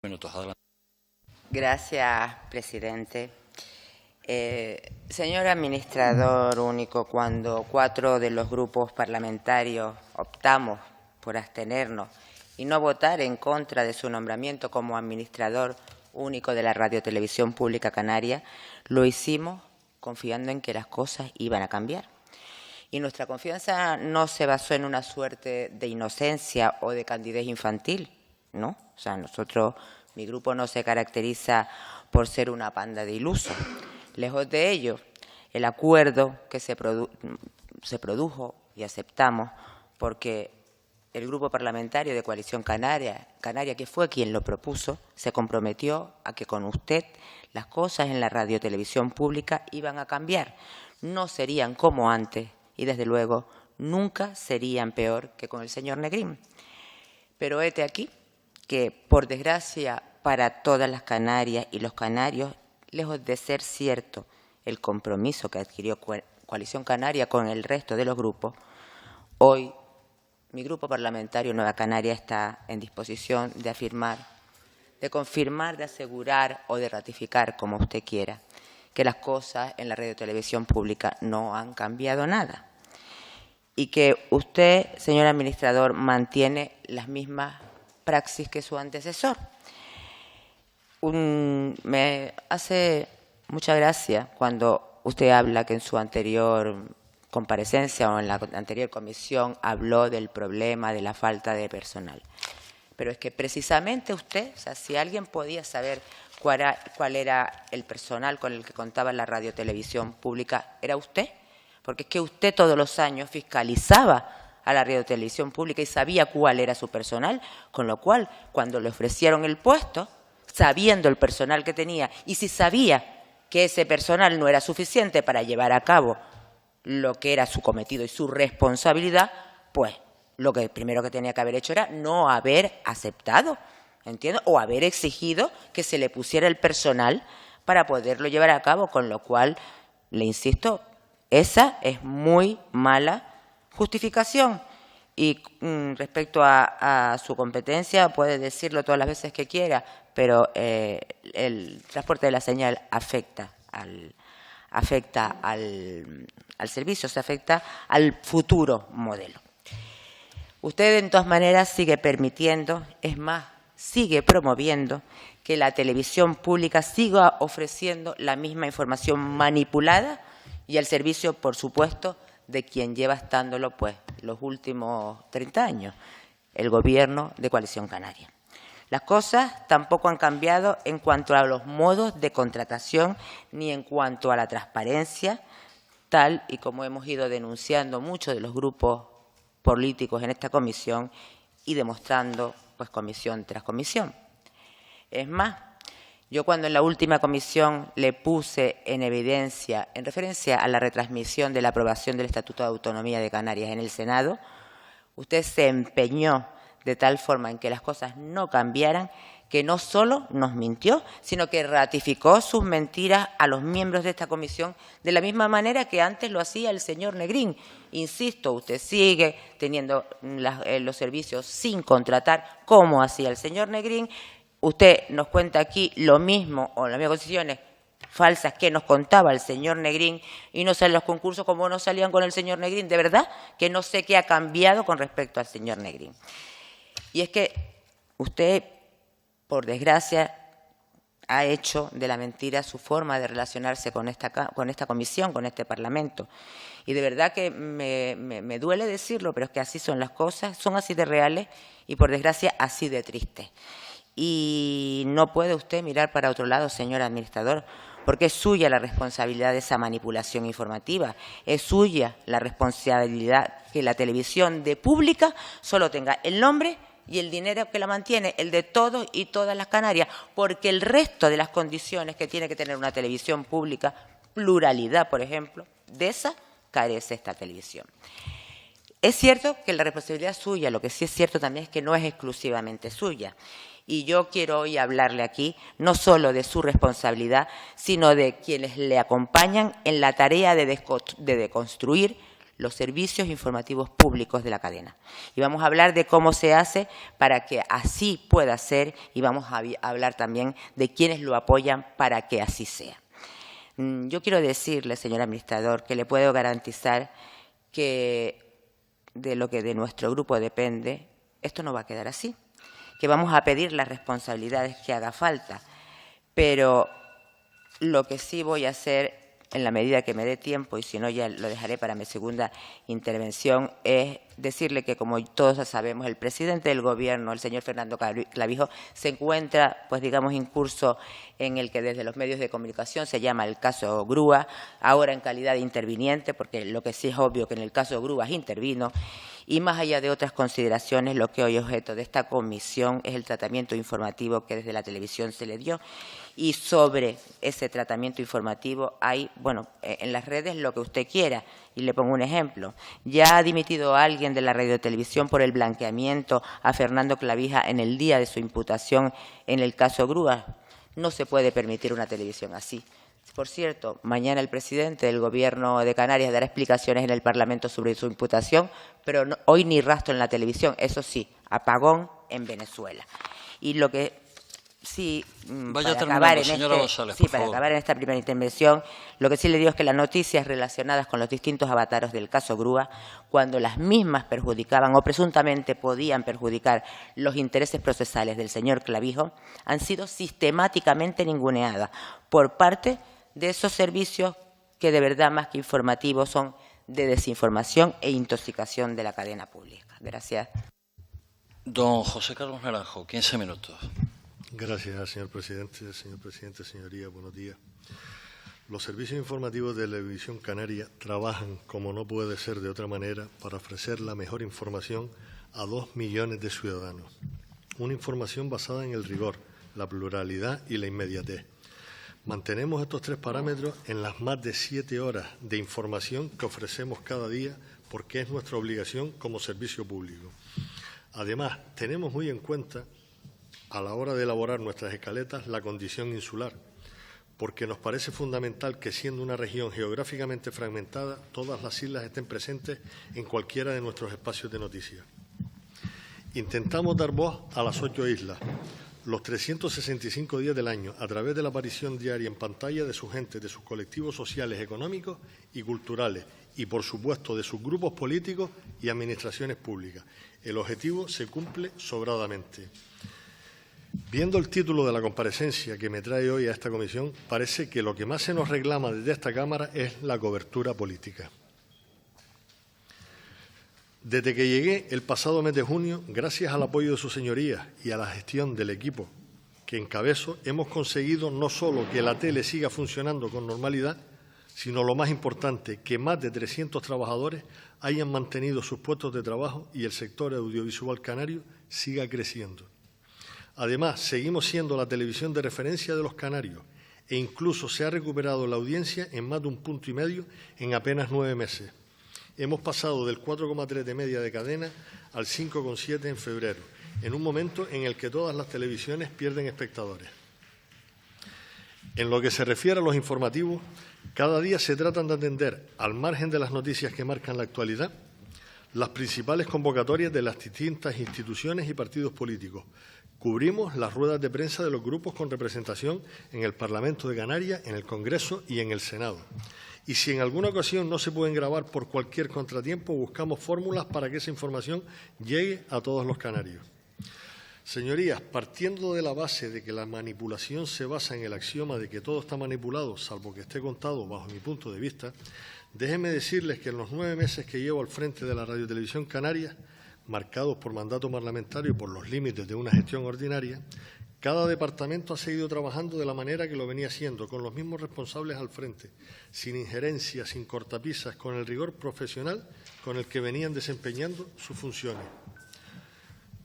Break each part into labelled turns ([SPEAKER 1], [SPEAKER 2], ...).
[SPEAKER 1] Minutos, adelante.
[SPEAKER 2] Gracias, presidente. Señor administrador único, cuando 4 de los grupos parlamentarios optamos por abstenernos y no votar en contra de su nombramiento como administrador único de la Radiotelevisión Pública Canaria, lo hicimos confiando en que las cosas iban a cambiar. Y nuestra confianza no se basó en una suerte de inocencia o de candidez infantil, ¿no? O sea, mi grupo no se caracteriza por ser una panda de ilusos. Lejos de ello, el acuerdo que se produjo y aceptamos porque el Grupo Parlamentario de Coalición Canaria, que fue quien lo propuso, se comprometió a que con usted las cosas en la radiotelevisión pública iban a cambiar. No serían como antes y, desde luego, nunca serían peor que con el señor Negrín. Pero hete aquí que, por desgracia para todas las Canarias y los canarios, lejos de ser cierto el compromiso que adquirió Coalición Canaria con el resto de los grupos, hoy mi grupo parlamentario Nueva Canaria está en disposición de afirmar, de confirmar, de asegurar o de ratificar, como usted quiera, que las cosas en la radiotelevisión pública no han cambiado nada y que usted, señor administrador, mantiene las mismas praxis que su antecesor. Me hace mucha gracia cuando usted habla que en su anterior comparecencia o en la anterior comisión habló del problema de la falta de personal. Pero es que precisamente usted, o sea, si alguien podía saber cuál era el personal con el que contaba la radiotelevisión pública, era usted, porque es que usted todos los años fiscalizaba a la radiotelevisión pública y sabía cuál era su personal, con lo cual, cuando le ofrecieron el puesto, sabiendo el personal que tenía, y si sabía que ese personal no era suficiente para llevar a cabo lo que era su cometido y su responsabilidad, pues lo que primero que tenía que haber hecho era no haber aceptado, ¿entiende? O haber exigido que se le pusiera el personal para poderlo llevar a cabo, con lo cual, le insisto, esa es muy mala justificación. Y respecto a su competencia, puede decirlo todas las veces que quiera, pero el transporte de la señal afecta al servicio, se afecta al futuro modelo. Usted, de todas maneras, sigue permitiendo, es más, sigue promoviendo que la televisión pública siga ofreciendo la misma información manipulada y al servicio, por supuesto, de quien lleva estándolo pues los últimos 30 años, el Gobierno de Coalición Canaria. Las cosas tampoco han cambiado en cuanto a los modos de contratación ni en cuanto a la transparencia, tal y como hemos ido denunciando muchos de los grupos políticos en esta comisión y demostrando pues comisión tras comisión. Es más, yo cuando en la última comisión le puse en evidencia, en referencia a la retransmisión de la aprobación del Estatuto de Autonomía de Canarias en el Senado, usted se empeñó de tal forma en que las cosas no cambiaran, que no solo nos mintió, sino que ratificó sus mentiras a los miembros de esta comisión de la misma manera que antes lo hacía el señor Negrín. Insisto, usted sigue teniendo los servicios sin contratar, como hacía el señor Negrín. Usted nos cuenta aquí lo mismo, o las mismas condiciones falsas que nos contaba el señor Negrín, y no salen los concursos como no salían con el señor Negrín. De verdad que no sé qué ha cambiado con respecto al señor Negrín. Y es que usted, por desgracia, ha hecho de la mentira su forma de relacionarse con esta comisión, con este Parlamento. Y de verdad que me duele decirlo, pero es que así son las cosas, son así de reales y, por desgracia, así de tristes. Y no puede usted mirar para otro lado, señor administrador, porque es suya la responsabilidad de esa manipulación informativa, es suya la responsabilidad que la televisión de pública solo tenga el nombre y el dinero que la mantiene, el de todos y todas las Canarias, porque el resto de las condiciones que tiene que tener una televisión pública, pluralidad, por ejemplo, de esa carece esta televisión. Es cierto que la responsabilidad es suya, lo que sí es cierto también es que no es exclusivamente suya. Y yo quiero hoy hablarle aquí no solo de su responsabilidad, sino de quienes le acompañan en la tarea de deconstruir los servicios informativos públicos de la cadena. Y vamos a hablar de cómo se hace para que así pueda ser y vamos a hablar también de quienes lo apoyan para que así sea. Yo quiero decirle, señor administrador, que le puedo garantizar que de lo que de nuestro grupo depende, esto no va a quedar así, que vamos a pedir las responsabilidades que haga falta, pero lo que sí voy a hacer, en la medida que me dé tiempo, y si no ya lo dejaré para mi segunda intervención, es decirle que, como todos ya sabemos, el presidente del Gobierno, el señor Fernando Clavijo, se encuentra, pues digamos, incurso en el que desde los medios de comunicación se llama el caso Grúa, ahora en calidad de interviniente, porque lo que sí es obvio que en el caso Grúa intervino, y más allá de otras consideraciones, lo que hoy es objeto de esta comisión es el tratamiento informativo que desde la televisión se le dio. Y sobre ese tratamiento informativo hay, bueno, en las redes lo que usted quiera. Y le pongo un ejemplo. Ya ha dimitido alguien de la radiotelevisión por el blanqueamiento a Fernando Clavija en el día de su imputación en el caso Grúa. No se puede permitir una televisión así. Por cierto, mañana el presidente del Gobierno de Canarias dará explicaciones en el Parlamento sobre su imputación, pero no, hoy ni rastro en la televisión. Eso sí, apagón en Venezuela. Y lo que sí, para acabar en esta primera intervención, lo que sí le digo es que las noticias relacionadas con los distintos avataros del caso Grúa, cuando las mismas perjudicaban o presuntamente podían perjudicar los intereses procesales del señor Clavijo, han sido sistemáticamente ninguneadas por parte de esos servicios que de verdad, más que informativos, son de desinformación e intoxicación de la cadena pública. Gracias.
[SPEAKER 1] Don José Carlos Naranjo, 15 minutos.
[SPEAKER 3] Gracias, señor presidente. Señor presidente, señorías, buenos días. Los servicios informativos de Televisión Canaria trabajan, como no puede ser de otra manera, para ofrecer la mejor información a 2 millones de ciudadanos. Una información basada en el rigor, la pluralidad y la inmediatez. Mantenemos estos 3 parámetros en las más de 7 horas de información que ofrecemos cada día porque es nuestra obligación como servicio público. Además, tenemos muy en cuenta, a la hora de elaborar nuestras escaletas, la condición insular, porque nos parece fundamental que, siendo una región geográficamente fragmentada, todas las islas estén presentes en cualquiera de nuestros espacios de noticias. Intentamos dar voz a las 8 islas, los 365 días del año, a través de la aparición diaria en pantalla de sus gentes, de sus colectivos sociales, económicos y culturales, y, por supuesto, de sus grupos políticos y administraciones públicas. El objetivo se cumple sobradamente. Viendo el título de la comparecencia que me trae hoy a esta comisión, parece que lo que más se nos reclama desde esta Cámara es la cobertura política. Desde que llegué el pasado mes de junio, gracias al apoyo de sus señorías y a la gestión del equipo que encabezo, hemos conseguido no solo que la tele siga funcionando con normalidad, sino, lo más importante, que más de 300 trabajadores hayan mantenido sus puestos de trabajo y el sector audiovisual canario siga creciendo. Además, seguimos siendo la televisión de referencia de los canarios e incluso se ha recuperado la audiencia en más de 1,5 puntos en apenas 9 meses. Hemos pasado del 4,3 de media de cadena al 5,7 en febrero, en un momento en el que todas las televisiones pierden espectadores. En lo que se refiere a los informativos, cada día se tratan de atender, al margen de las noticias que marcan la actualidad, las principales convocatorias de las distintas instituciones y partidos políticos. Cubrimos las ruedas de prensa de los grupos con representación en el Parlamento de Canarias, en el Congreso y en el Senado. Y si en alguna ocasión no se pueden grabar por cualquier contratiempo, buscamos fórmulas para que esa información llegue a todos los canarios. Señorías, partiendo de la base de que la manipulación se basa en el axioma de que todo está manipulado, salvo que esté contado bajo mi punto de vista, déjenme decirles que en los 9 meses que llevo al frente de la Radiotelevisión Canaria, marcados por mandato parlamentario y por los límites de una gestión ordinaria, cada departamento ha seguido trabajando de la manera que lo venía haciendo, con los mismos responsables al frente, sin injerencias, sin cortapisas, con el rigor profesional con el que venían desempeñando sus funciones.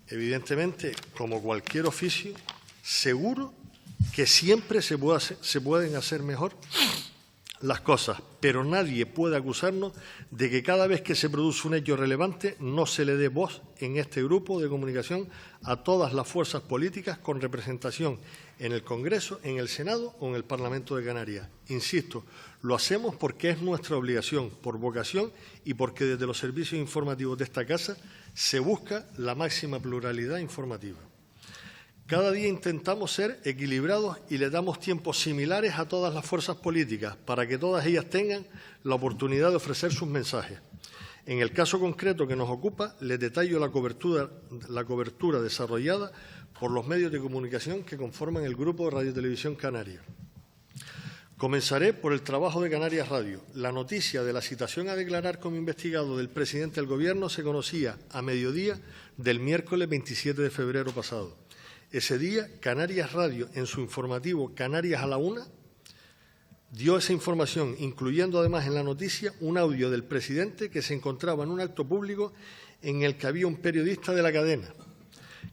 [SPEAKER 3] Evidentemente, como cualquier oficio, seguro que siempre se pueden hacer mejor las cosas, pero nadie puede acusarnos de que cada vez que se produce un hecho relevante no se le dé voz en este grupo de comunicación a todas las fuerzas políticas con representación en el Congreso, en el Senado o en el Parlamento de Canarias. Insisto, lo hacemos porque es nuestra obligación, por vocación y porque desde los servicios informativos de esta Casa se busca la máxima pluralidad informativa. Cada día intentamos ser equilibrados y le damos tiempos similares a todas las fuerzas políticas para que todas ellas tengan la oportunidad de ofrecer sus mensajes. En el caso concreto que nos ocupa, les detallo la cobertura desarrollada por los medios de comunicación que conforman el Grupo de Radio Televisión Canaria. Comenzaré por el trabajo de Canarias Radio. La noticia de la citación a declarar como investigado del presidente del Gobierno se conocía a mediodía del miércoles 27 de febrero pasado. Ese día, Canarias Radio, en su informativo Canarias a la 1, dio esa información, incluyendo además en la noticia un audio del presidente que se encontraba en un acto público en el que había un periodista de la cadena,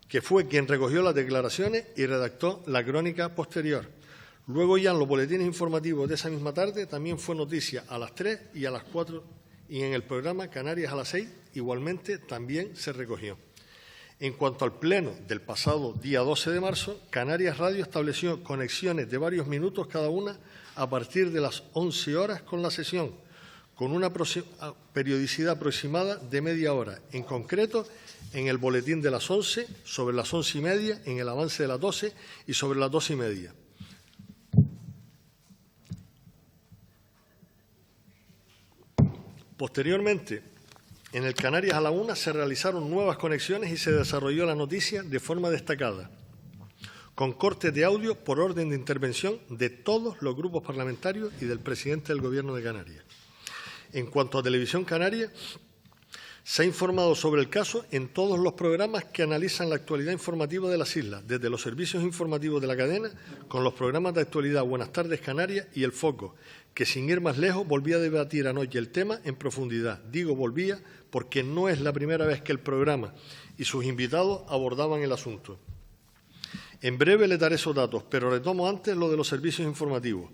[SPEAKER 3] que fue quien recogió las declaraciones y redactó la crónica posterior. Luego ya en los boletines informativos de esa misma tarde también fue noticia a las 3 y a las 4 y en el programa Canarias a las 6 igualmente también se recogió. En cuanto al pleno del pasado día 12 de marzo, Canarias Radio estableció conexiones de varios minutos cada una a partir de las 11 horas con la sesión, con una periodicidad aproximada de media hora. En concreto, en el boletín de las 11, sobre las 11:30, en el avance de las 12 y sobre las 12:30. Posteriormente, en el Canarias a la 1 se realizaron nuevas conexiones y se desarrolló la noticia de forma destacada, con cortes de audio por orden de intervención de todos los grupos parlamentarios y del presidente del Gobierno de Canarias. En cuanto a Televisión Canaria, se ha informado sobre el caso en todos los programas que analizan la actualidad informativa de las islas, desde los servicios informativos de la cadena, con los programas de actualidad Buenas tardes Canarias y El Foco, que sin ir más lejos volvía a debatir anoche el tema en profundidad. Digo volvía porque no es la primera vez que el programa y sus invitados abordaban el asunto. En breve le daré esos datos, pero retomo antes lo de los servicios informativos.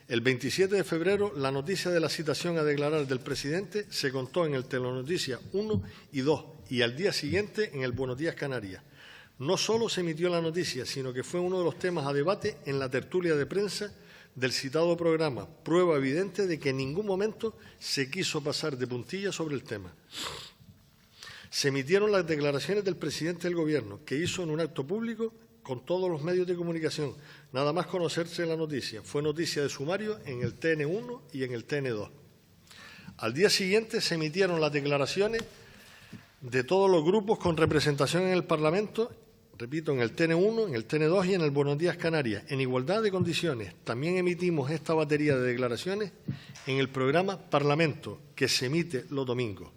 [SPEAKER 3] El 27 de febrero, la noticia de la citación a declarar del presidente se contó en el Telenoticia 1 y 2 y al día siguiente en el Buenos Días Canarias. No solo se emitió la noticia, sino que fue uno de los temas a debate en la tertulia de prensa del citado programa, prueba evidente de que en ningún momento se quiso pasar de puntilla sobre el tema. Se emitieron las declaraciones del presidente del Gobierno, que hizo en un acto público con todos los medios de comunicación, nada más conocerse la noticia. Fue noticia de sumario en el TN1 y en el TN2. Al día siguiente se emitieron las declaraciones de todos los grupos con representación en el Parlamento, repito, en el TN1, en el TN2 y en el Buenos Días Canarias, en igualdad de condiciones. También emitimos esta batería de declaraciones en el programa Parlamento, que se emite los domingos.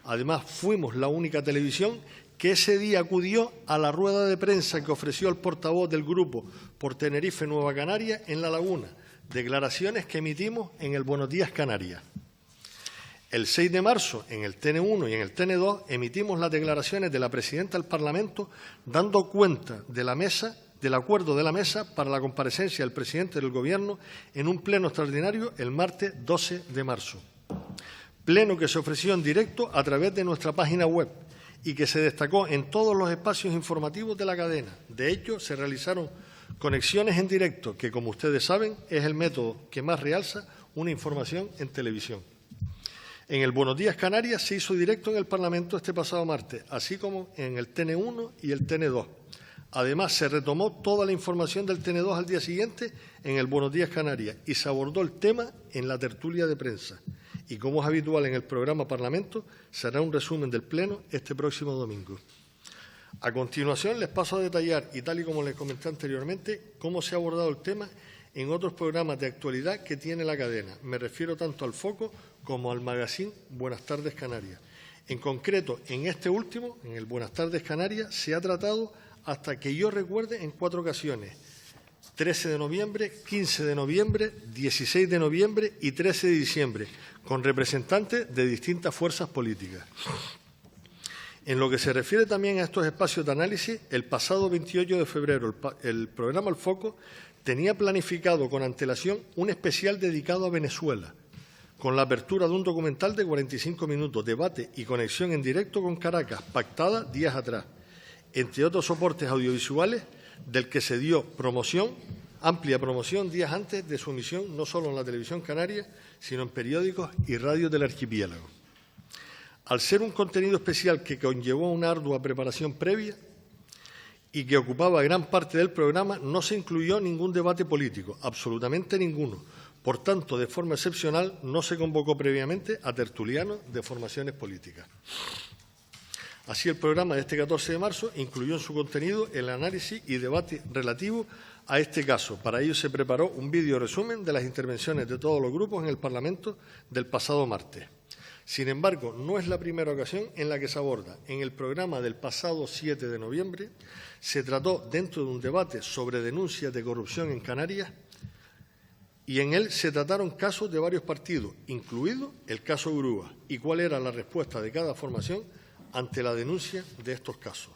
[SPEAKER 3] Además, fuimos la única televisión que ese día acudió a la rueda de prensa que ofreció el portavoz del grupo por Tenerife Nueva Canaria en La Laguna, declaraciones que emitimos en el Buenos Días Canarias. El 6 de marzo, en el TN1 y en el TN2, emitimos las declaraciones de la presidenta del Parlamento dando cuenta de la mesa, del acuerdo de la mesa para la comparecencia del presidente del Gobierno en un pleno extraordinario el martes 12 de marzo. Pleno que se ofreció en directo a través de nuestra página web y que se destacó en todos los espacios informativos de la cadena. De hecho, se realizaron conexiones en directo, que, como ustedes saben, es el método que más realza una información en televisión. En el Buenos Días Canarias se hizo directo en el Parlamento este pasado martes, así como en el TN1 y el TN2. Además, se retomó toda la información del TN2 al día siguiente en el Buenos Días Canarias y se abordó el tema en la tertulia de prensa. Y como es habitual en el programa Parlamento, será un resumen del Pleno este próximo domingo. A continuación, les paso a detallar, y tal y como les comenté anteriormente, cómo se ha abordado el tema en otros programas de actualidad que tiene la cadena. Me refiero tanto al Foco como al magazine Buenas tardes Canarias. En concreto, en este último, en el Buenas tardes Canarias, se ha tratado, hasta que yo recuerde, en 4 ocasiones: 13 de noviembre, 15 de noviembre, 16 de noviembre y 13 de diciembre, con representantes de distintas fuerzas políticas. En lo que se refiere también a estos espacios de análisis, el pasado 28 de febrero el programa El Foco tenía planificado con antelación un especial dedicado a Venezuela, con la apertura de un documental de 45 minutos, debate y conexión en directo con Caracas, pactada días atrás, entre otros soportes audiovisuales del que se dio amplia promoción días antes de su emisión, no solo en la televisión canaria, sino en periódicos y radios del archipiélago. Al ser un contenido especial que conllevó una ardua preparación previa y que ocupaba gran parte del programa, no se incluyó ningún debate político, absolutamente ninguno. Por tanto, de forma excepcional, no se convocó previamente a tertulianos de formaciones políticas. Así, el programa de este 14 de marzo incluyó en su contenido el análisis y debate relativo a este caso. Para ello se preparó un vídeo resumen de las intervenciones de todos los grupos en el Parlamento del pasado martes. Sin embargo, no es la primera ocasión en la que se aborda. En el programa del pasado 7 de noviembre se trató dentro de un debate sobre denuncias de corrupción en Canarias y en él se trataron casos de varios partidos, incluido el caso Grúa, y cuál era la respuesta de cada formación ante la denuncia de estos casos.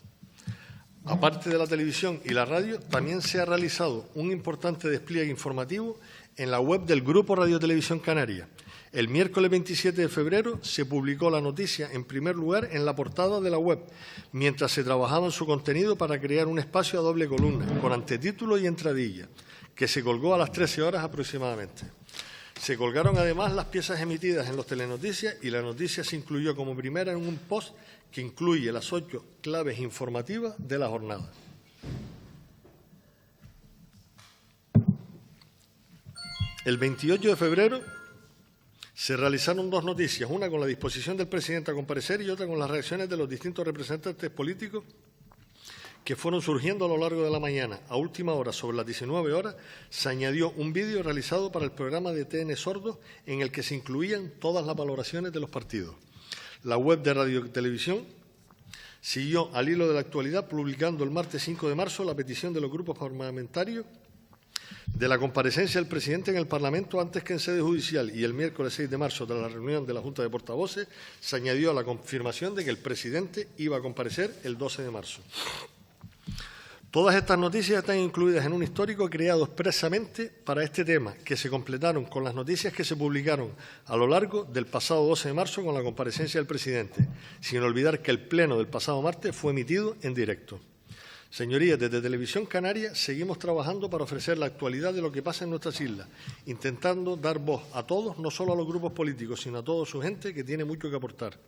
[SPEAKER 3] Aparte de la televisión y la radio, también se ha realizado un importante despliegue informativo en la web del Grupo Radio Televisión Canaria. El miércoles 27 de febrero se publicó la noticia en primer lugar en la portada de la web, mientras se trabajaba en su contenido para crear un espacio a doble columna, con antetítulo y entradilla, que se colgó a las 13 horas aproximadamente. Se colgaron además las piezas emitidas en los telenoticias y la noticia se incluyó como primera en un post que incluye las 8 claves informativas de la jornada. El 28 de febrero se realizaron 2 noticias, una con la disposición del presidente a comparecer y otra con las reacciones de los distintos representantes políticos que fueron surgiendo a lo largo de la mañana. A última hora, sobre las 19 horas, se añadió un vídeo realizado para el programa de TN Sordos en el que se incluían todas las valoraciones de los partidos. La web de Radio Televisión siguió al hilo de la actualidad, publicando el martes 5 de marzo la petición de los grupos parlamentarios de la comparecencia del presidente en el Parlamento antes que en sede judicial, y el miércoles 6 de marzo, tras la reunión de la Junta de Portavoces, se añadió la confirmación de que el presidente iba a comparecer el 12 de marzo. Todas estas noticias están incluidas en un histórico creado expresamente para este tema, que se completaron con las noticias que se publicaron a lo largo del pasado 12 de marzo con la comparecencia del presidente, sin olvidar que el pleno del pasado martes fue emitido en directo. Señorías, desde Televisión Canaria seguimos trabajando para ofrecer la actualidad de lo que pasa en nuestras islas, intentando dar voz a todos, no solo a los grupos políticos, sino a toda su gente que tiene mucho que aportar.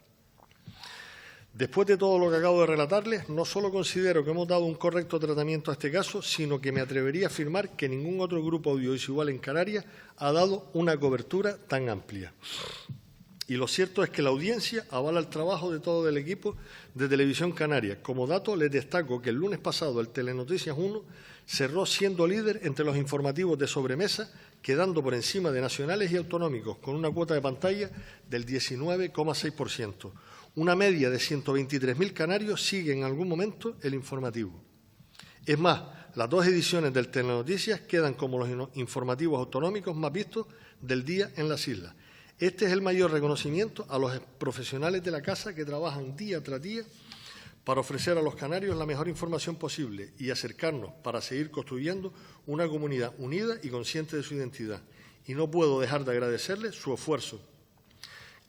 [SPEAKER 3] Después de todo lo que acabo de relatarles, no solo considero que hemos dado un correcto tratamiento a este caso, sino que me atrevería a afirmar que ningún otro grupo audiovisual en Canarias ha dado una cobertura tan amplia. Y lo cierto es que la audiencia avala el trabajo de todo el equipo de Televisión Canaria. Como dato, les destaco que el lunes pasado el Telenoticias 1 cerró siendo líder entre los informativos de sobremesa, quedando por encima de nacionales y autonómicos, con una cuota de pantalla del 19,6%. Una media de 123.000 canarios sigue en algún momento el informativo. Es más, las 2 ediciones del Telenoticias quedan como los informativos autonómicos más vistos del día en las islas. Este es el mayor reconocimiento a los profesionales de la casa que trabajan día tras día para ofrecer a los canarios la mejor información posible y acercarnos para seguir construyendo una comunidad unida y consciente de su identidad. Y no puedo dejar de agradecerles su esfuerzo,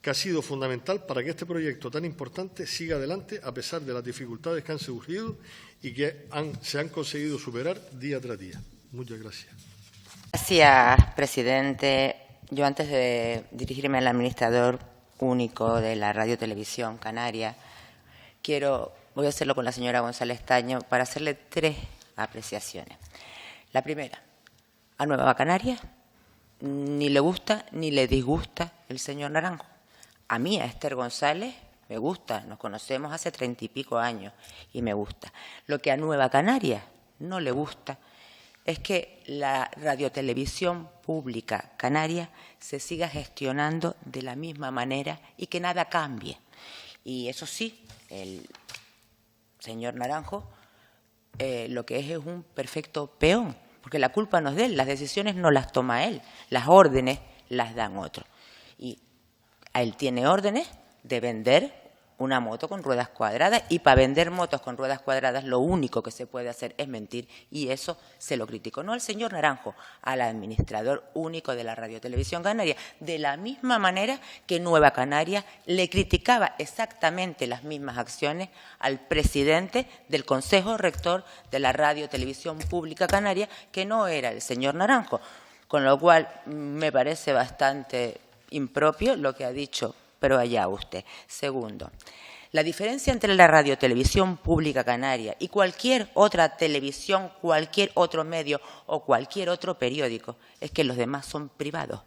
[SPEAKER 3] que ha sido fundamental para que este proyecto tan importante siga adelante a pesar de las dificultades que han surgido y que se han conseguido superar día tras día. Muchas gracias.
[SPEAKER 2] Gracias, presidente. Yo, antes de dirigirme al administrador único de la Radio Televisión Canaria, voy a hacerlo con la señora González Taño para hacerle 3 apreciaciones. La primera, a Nueva Canarias ni le gusta ni le disgusta el señor Naranjo. A mí, a Esther González, me gusta, nos conocemos hace 30 y pico años y me gusta. Lo que a Nueva Canarias no le gusta es que la radiotelevisión pública canaria se siga gestionando de la misma manera y que nada cambie. Y eso sí, el señor Naranjo lo que es un perfecto peón, porque la culpa no es de él, las decisiones no las toma él, las órdenes las dan otros. Y él tiene órdenes de vender una moto con ruedas cuadradas, y para vender motos con ruedas cuadradas lo único que se puede hacer es mentir, y eso se lo criticó no al señor Naranjo, al administrador único de la Radio Televisión Canaria, de la misma manera que Nueva Canarias le criticaba exactamente las mismas acciones al presidente del Consejo Rector de la Radio Televisión Pública Canaria, que no era el señor Naranjo, con lo cual me parece bastante impropio lo que ha dicho, pero allá usted. Segundo, la diferencia entre la radiotelevisión pública canaria y cualquier otra televisión, cualquier otro medio o cualquier otro periódico es que los demás son privados.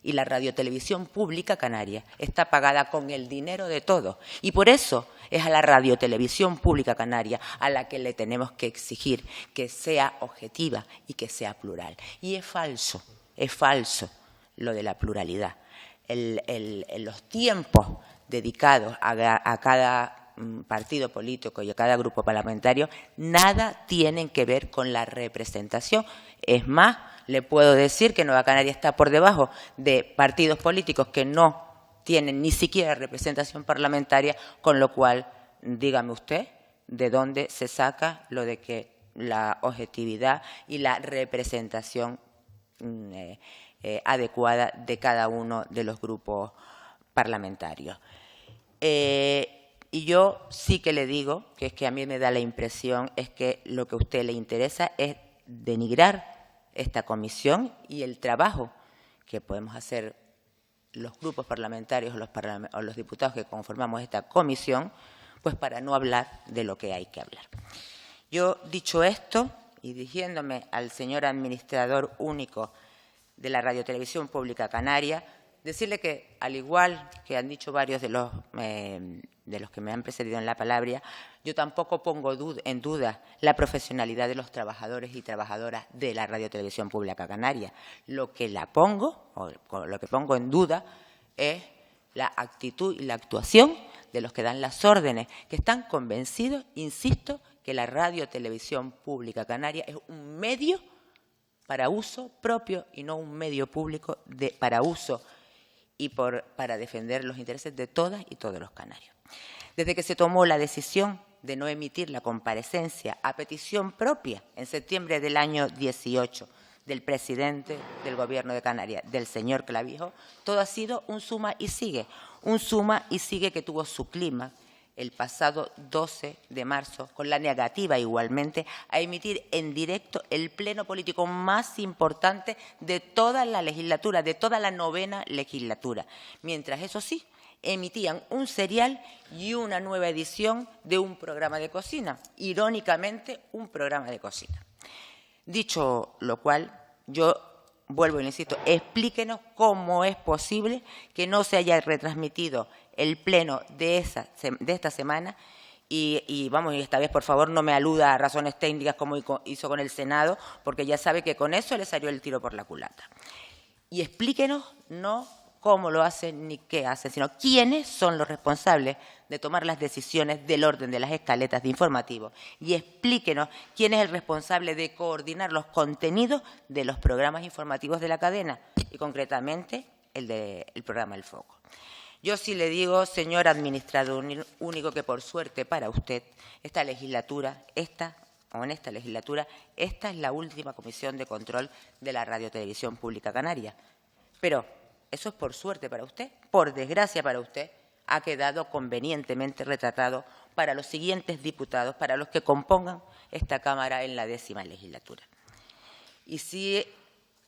[SPEAKER 2] Y la radiotelevisión pública canaria está pagada con el dinero de todos. Y por eso es a la radiotelevisión pública canaria a la que le tenemos que exigir que sea objetiva y que sea plural. Y es falso lo de la pluralidad. Los tiempos dedicados a cada partido político y a cada grupo parlamentario nada tienen que ver con la representación. Es más, le puedo decir que Nueva Canaria está por debajo de partidos políticos que no tienen ni siquiera representación parlamentaria, con lo cual, dígame usted, ¿de dónde se saca lo de que la objetividad y la representación adecuada de cada uno de los grupos parlamentarios? Y yo sí que le digo que es que a mí me da la impresión es que lo que a usted le interesa es denigrar esta comisión y el trabajo que podemos hacer los grupos parlamentarios o los diputados que conformamos esta comisión, pues para no hablar de lo que hay que hablar. Yo, dicho esto, y dirigiéndome al señor administrador único de la Radiotelevisión Pública Canaria, decirle que, al igual que han dicho varios de los que me han precedido en la palabra, yo tampoco pongo en duda la profesionalidad de los trabajadores y trabajadoras de la Radiotelevisión Pública Canaria. Lo que pongo en duda es la actitud y la actuación de los que dan las órdenes, que están convencidos, insisto, que la Radiotelevisión Pública Canaria es un medio para uso propio y no un medio público para uso y para defender los intereses de todas y todos los canarios. Desde que se tomó la decisión de no emitir la comparecencia a petición propia en septiembre del año 18 del presidente del Gobierno de Canarias, del señor Clavijo, todo ha sido un suma y sigue que tuvo su clima el pasado 12 de marzo, con la negativa igualmente a emitir en directo el pleno político más importante de toda la legislatura, de toda la 9ª legislatura. Mientras, eso sí, emitían un serial y una nueva edición de un programa de cocina, irónicamente un programa de cocina. Dicho lo cual, yo vuelvo y le insisto, explíquenos cómo es posible que no se haya retransmitido el pleno de esta semana y esta vez, por favor, no me aluda a razones técnicas como hizo con el Senado, porque ya sabe que con eso le salió el tiro por la culata. Y explíquenos no cómo lo hacen ni qué hacen, sino quiénes son los responsables de tomar las decisiones del orden de las escaletas de informativos. Y explíquenos quién es el responsable de coordinar los contenidos de los programas informativos de la cadena, y concretamente el programa El Foco. Yo sí le digo, señor administrador único, que por suerte para usted, en esta legislatura, esta es la última comisión de control de la Radiotelevisión Pública Canaria. Pero eso es por suerte para usted. Por desgracia para usted, ha quedado convenientemente retratado para los siguientes diputados, para los que compongan esta Cámara en la 10ª legislatura. Y si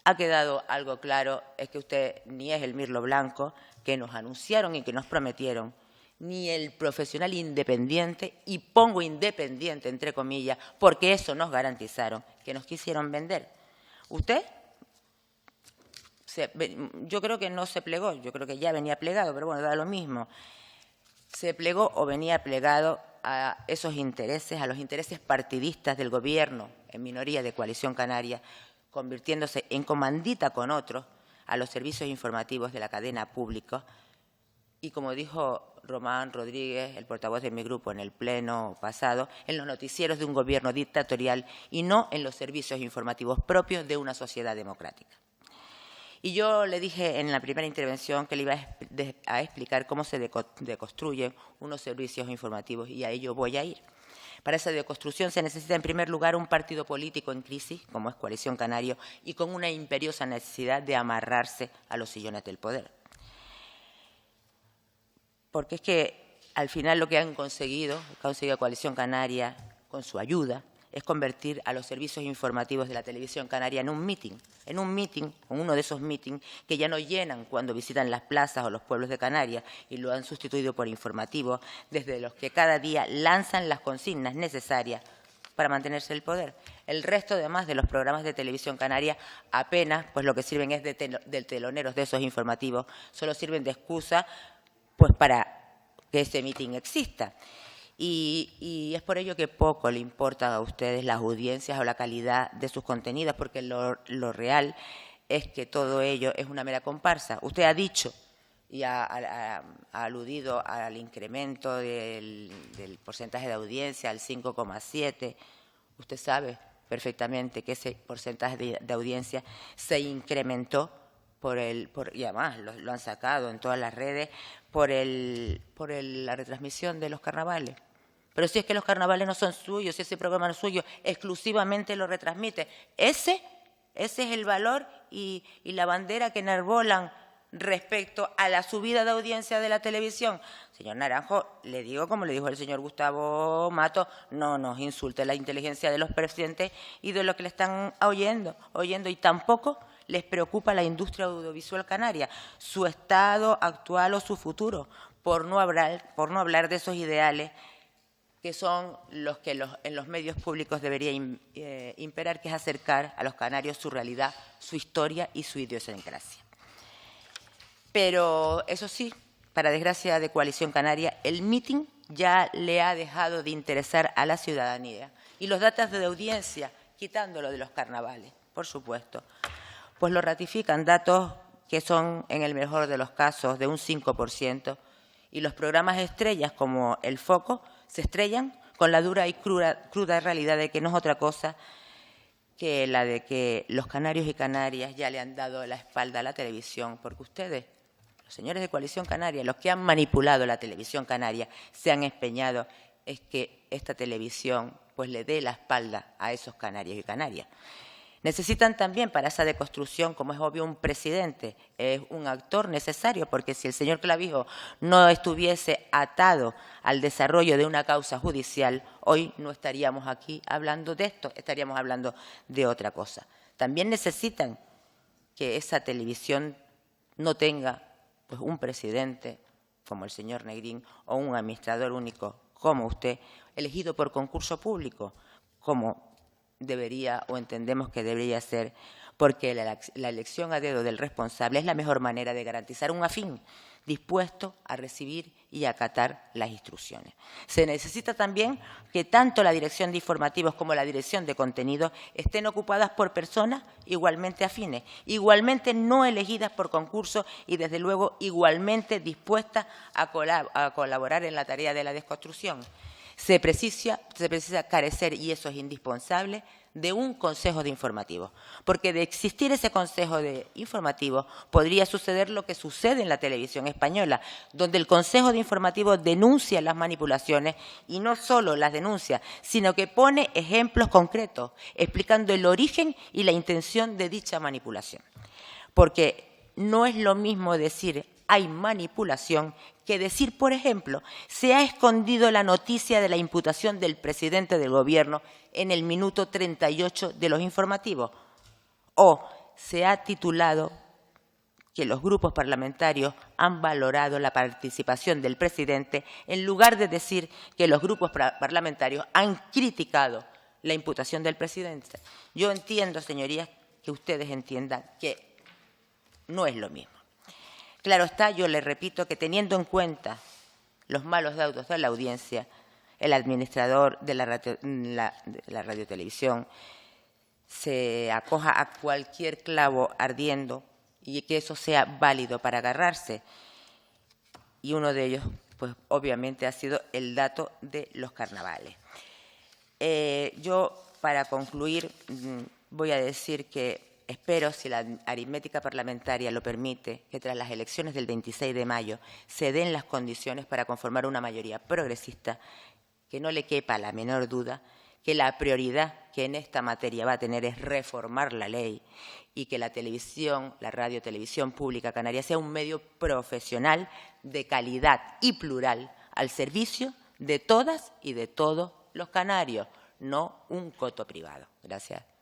[SPEAKER 2] ha quedado algo claro, es que usted ni es el Mirlo Blanco que nos anunciaron y que nos prometieron, ni el profesional independiente, y pongo independiente entre comillas, porque eso nos garantizaron, que nos quisieron vender. Usted, yo creo que no se plegó, yo creo que ya venía plegado, pero bueno, da lo mismo. Se plegó o venía plegado a esos intereses, a los intereses partidistas del Gobierno en minoría de Coalición Canaria, convirtiéndose en comandita con otros a los servicios informativos de la cadena pública. Y como dijo Román Rodríguez, el portavoz de mi grupo en el pleno pasado, en los noticieros de un gobierno dictatorial y no en los servicios informativos propios de una sociedad democrática. Y yo le dije en la primera intervención que le iba a explicar cómo se deconstruyen unos servicios informativos, y a ello voy a ir. Para esa deconstrucción se necesita, en primer lugar, un partido político en crisis, como es Coalición Canaria, y con una imperiosa necesidad de amarrarse a los sillones del poder. Porque es que, al final, lo que han conseguido Coalición Canaria, con su ayuda, es convertir a los servicios informativos de la televisión canaria en un meeting, uno de esos meetings que ya no llenan cuando visitan las plazas o los pueblos de Canarias, y lo han sustituido por informativos, desde los que cada día lanzan las consignas necesarias para mantenerse el poder. El resto, además, de los programas de televisión canaria apenas, pues lo que sirven es de teloneros de esos informativos, solo sirven de excusa pues para que ese meeting exista. Y es por ello que poco le importan a ustedes las audiencias o la calidad de sus contenidos, porque lo real es que todo ello es una mera comparsa. Usted ha dicho y ha aludido al incremento del porcentaje de audiencia, al 5,7. Usted sabe perfectamente que ese porcentaje de audiencia se incrementó y además lo han sacado en todas las redes, por la retransmisión de los carnavales. Pero si es que los carnavales no son suyos, si ese programa no es suyo, exclusivamente lo retransmite. Ese es el valor y la bandera que enarbolan respecto a la subida de audiencia de la televisión. Señor Naranjo, le digo como le dijo el señor Gustavo Mato, no nos insulte la inteligencia de los presidentes y de lo que le están oyendo, y tampoco les preocupa la industria audiovisual canaria, su estado actual o su futuro, por no hablar de esos ideales que son los que en los medios públicos debería imperar, que es acercar a los canarios su realidad, su historia y su idiosincrasia. Pero, eso sí, para desgracia de Coalición Canaria, el meeting ya le ha dejado de interesar a la ciudadanía. Y los datos de audiencia, quitándolo de los carnavales, por supuesto, pues lo ratifican, datos que son, en el mejor de los casos, de un 5%, y los programas estrellas como El Foco se estrellan con la dura y cruda realidad de que no es otra cosa que la de que los canarios y canarias ya le han dado la espalda a la televisión, porque ustedes, los señores de Coalición Canaria, los que han manipulado la televisión canaria, se han empeñado en que esta televisión pues le dé la espalda a esos canarios y canarias. Necesitan también para esa deconstrucción, como es obvio, un presidente, es un actor necesario, porque si el señor Clavijo no estuviese atado al desarrollo de una causa judicial, hoy no estaríamos aquí hablando de esto, estaríamos hablando de otra cosa. También necesitan que esa televisión no tenga pues, un presidente como el señor Negrín o un administrador único como usted, elegido por concurso público, como debería o entendemos que debería ser, porque la elección a dedo del responsable es la mejor manera de garantizar un afín dispuesto a recibir y acatar las instrucciones. Se necesita también que tanto la dirección de informativos como la dirección de contenidos estén ocupadas por personas igualmente afines, igualmente no elegidas por concurso y, desde luego, igualmente dispuestas a colaborar en la tarea de la desconstrucción. Se precisa carecer, y eso es indispensable, de un consejo de informativos, porque de existir ese consejo de informativos podría suceder lo que sucede en la televisión española, donde el consejo de informativos denuncia las manipulaciones y no solo las denuncia, sino que pone ejemplos concretos, explicando el origen y la intención de dicha manipulación. Porque no es lo mismo decir hay manipulación que decir, por ejemplo, se ha escondido la noticia de la imputación del presidente del Gobierno en el minuto 38 de los informativos, o se ha titulado que los grupos parlamentarios han valorado la participación del presidente, en lugar de decir que los grupos parlamentarios han criticado la imputación del presidente. Yo entiendo, señorías, que ustedes entiendan que no es lo mismo. Claro está, yo le repito que teniendo en cuenta los malos datos de la audiencia, el administrador de la radiotelevisión se acoja a cualquier clavo ardiendo y que eso sea válido para agarrarse. Y uno de ellos, pues obviamente, ha sido el dato de los carnavales. Yo, para concluir, voy a decir que espero, si la aritmética parlamentaria lo permite, que tras las elecciones del 26 de mayo se den las condiciones para conformar una mayoría progresista, que no le quepa la menor duda que la prioridad que en esta materia va a tener es reformar la ley y que la televisión, la radiotelevisión pública canaria sea un medio profesional de calidad y plural al servicio de todas y de todos los canarios, no un coto privado. Gracias.